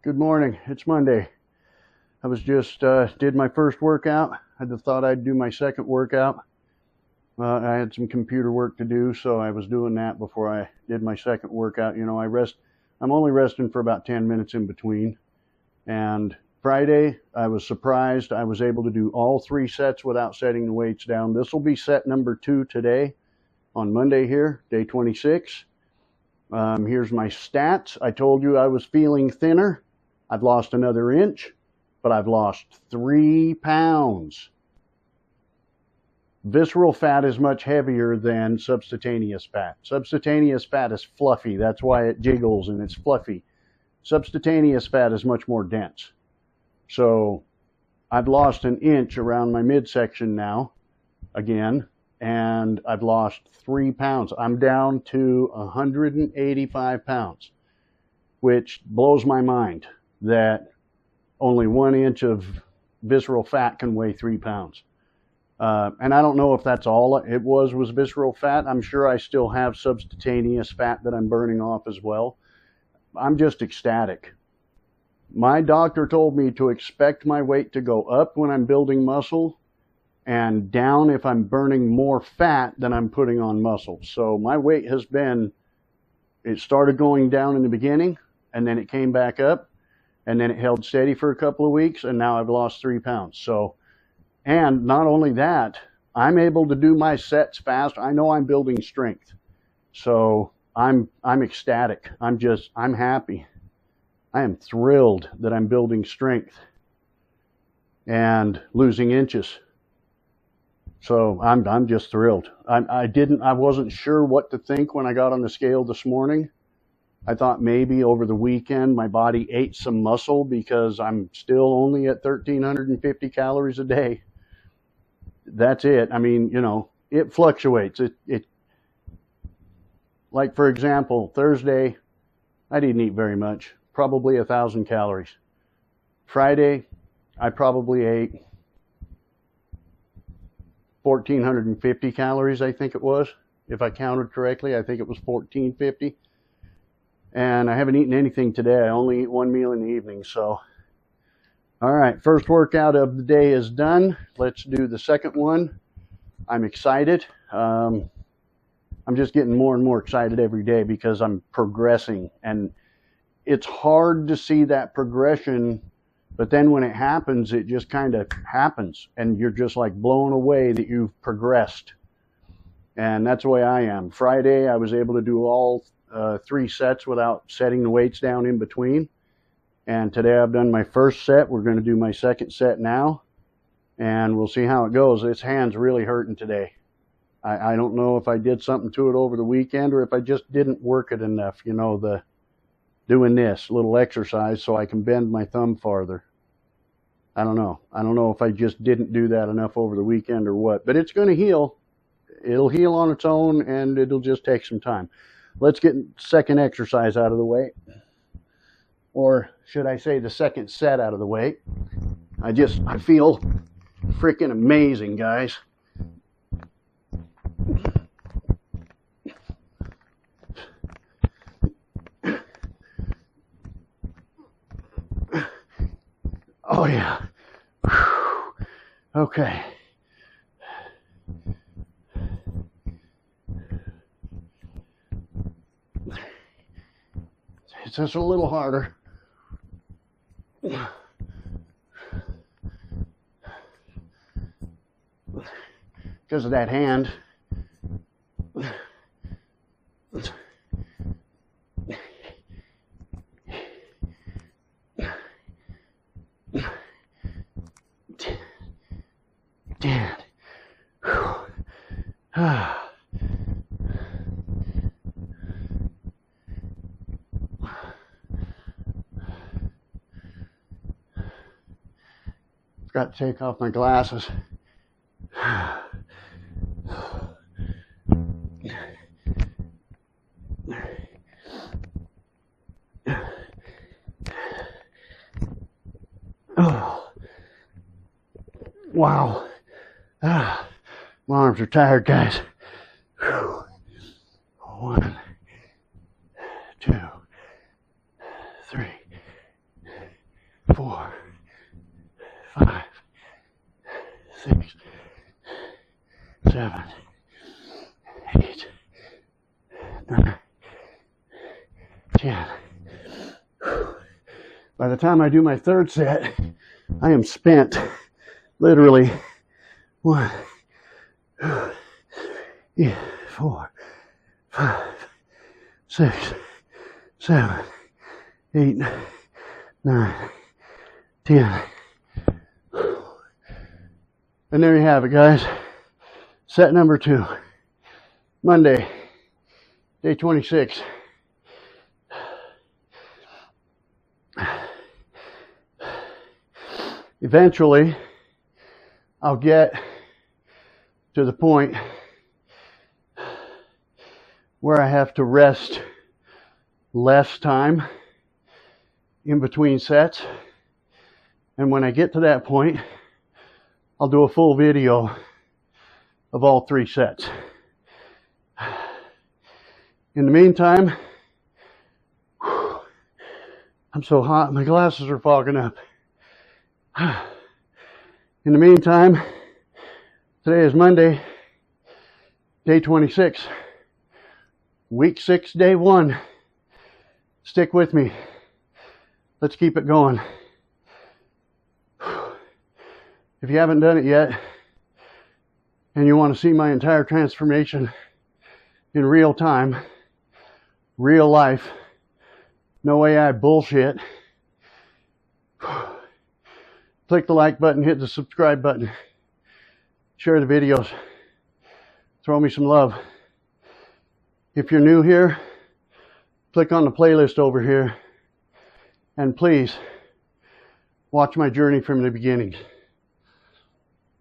Good morning. It's Monday. I was just did my first workout. I thought I'd do my second workout. I had some computer work to do, so I was doing that before I did my second workout. You know, I'm only resting for about 10 minutes in between. And Friday, I was surprised I was able to do all 3 sets without setting the weights down. This will be set number 2 today on Monday here, day 26. Here's my stats. I told you I was feeling thinner. I've lost another inch, but I've lost 3 pounds. Visceral fat is much heavier than subcutaneous fat. Subcutaneous fat is fluffy. That's why it jiggles and it's fluffy. Subcutaneous fat is much more dense. So I've lost an inch around my midsection now, again, and I've lost 3 pounds. I'm down to 185 pounds, which blows my mind that only 1 inch of visceral fat can weigh 3 pounds. And I don't know if that's all it was visceral fat. I'm sure I still have subcutaneous fat that I'm burning off as well. I'm just ecstatic. My doctor told me to expect my weight to go up when I'm building muscle and down if I'm burning more fat than I'm putting on muscle. So my weight has been, it started going down in the beginning, and then it came back up, and then it held steady for a couple of weeks, and now I've lost 3 pounds. So, and not only that, I'm able to do my sets fast. I know I'm building strength. So I'm ecstatic. I'm happy. I am thrilled that I'm building strength and losing inches. So I'm just thrilled. I wasn't sure what to think when I got on the scale this morning. I thought maybe over the weekend my body ate some muscle because I'm still only at 1,350 calories a day. That's it. I mean, you know, it fluctuates. It like, for example, Thursday, I didn't eat very much, probably 1,000 calories. Friday, I probably ate 1,450 calories, I think it was. If I counted correctly, I think it was 1,450. And I haven't eaten anything today. I only eat 1 meal in the evening, so. All right, first workout of the day is done. Let's do the second one. I'm excited. I'm just getting more and more excited every day because I'm progressing. And it's hard to see that progression, but then when it happens, it just kind of happens. And you're just like blown away that you've progressed. And that's the way I am. Friday, I was able to do all 3 sets without setting the weights down in between. And today I've done my first set. We're going to do my second set now, and we'll see how it goes. This hand's really hurting today. I don't know if I did something to it over the weekend or if I just didn't work it enough, you know, doing this little exercise so I can bend my thumb farther. I don't know. I don't know if I just didn't do that enough over the weekend or what, but it's going to heal. It'll heal on its own, and it'll just take some time. Let's get second exercise out of the way. Or should I say the second set out of the way. I feel freaking amazing, guys. Oh yeah. Okay. It's just a little harder. Because of that hand. Damn. Got to take off my glasses. Oh, wow. My arms are tired, guys. 1, 2, 3, 7, 8, 9, 10. By the time I do my third set, I am spent. Literally. 1, 2, 4, 5, 6, 7, 8, 9, 10. And there you have it, guys. Set number 2. Monday, day 26. Eventually, I'll get to the point where I have to rest less time in between sets. And when I get to that point, I'll do a full video of all 3 sets. In the meantime, I'm so hot, my glasses are fogging up. In the meantime, today is Monday, day 26, week 6, day 1. Stick with me. Let's keep it going. If you haven't done it yet, and you want to see my entire transformation in real time, real life, no AI bullshit, click the like button, hit the subscribe button, share the videos, throw me some love. If you're new here, click on the playlist over here, and please watch my journey from the beginning.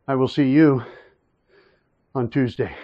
I will see you on Tuesday.